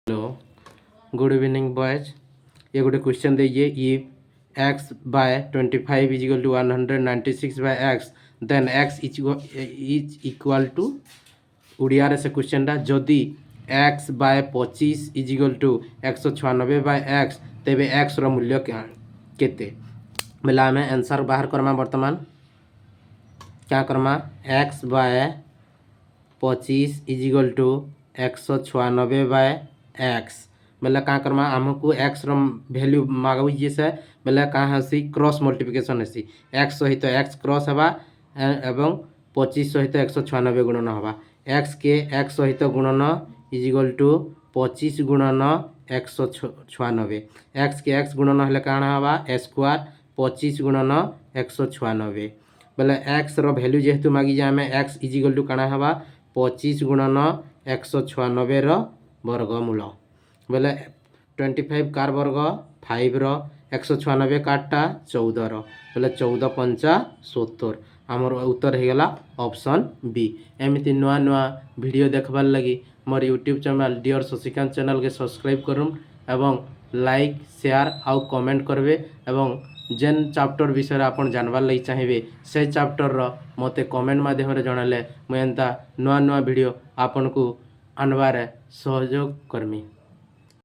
Hello good evening boys. ये गोटे question दीजिए if x by 25 is equal to 196 by x then x is equal to Odia से क्वेश्चनटा जदि x by 25 is equal to 196 by x तेबे x रो मूल्य केते बेला आम आंसर बाहर करमा। बर्तमान क्या करमा x by 25 is equal to 196 by x बेले क्या करमा आमको एक्स वैल्यू मागुचे से बेले क्या हसी क्रॉस मल्टिप्लिकेशन हेसी एक्स सहित एक्स क्रॉस हवा एवं 25 सहित 196 गुणन हवा एक्स के एक्स सहित गुणन इज इक्वल टू 25 गुणन 196 एक्स के एक्स गुणन हेले काण हवा ए स्क्वायर 25 गुणन 196 बेले एक्स वैल्यू जेहेतु मागिजे आम एक्स इज इक्वल टू काण हवा 25 गुणन 196 वर्गमूल बेले 25 कार वर्ग 5 196 कार्टा 14 बेले 14 पंचा 70 आमर उत्तर हो गला ऑप्शन बी। एमती नुआ नुआ वीडियो देखबार लगी मोर YouTube channel dear Shashikant channel के सब्सक्राइब करूँ एवं लाइक शेयर आउ कमेंट करबे एवं जेन चैप्टर विषय आपन जानबार लगी चाहिए से चैप्टर मते कमेंट माध्यम जनाले मुझे नुआ नुआ वीडियो आपन को आनबार सहयोग करमी।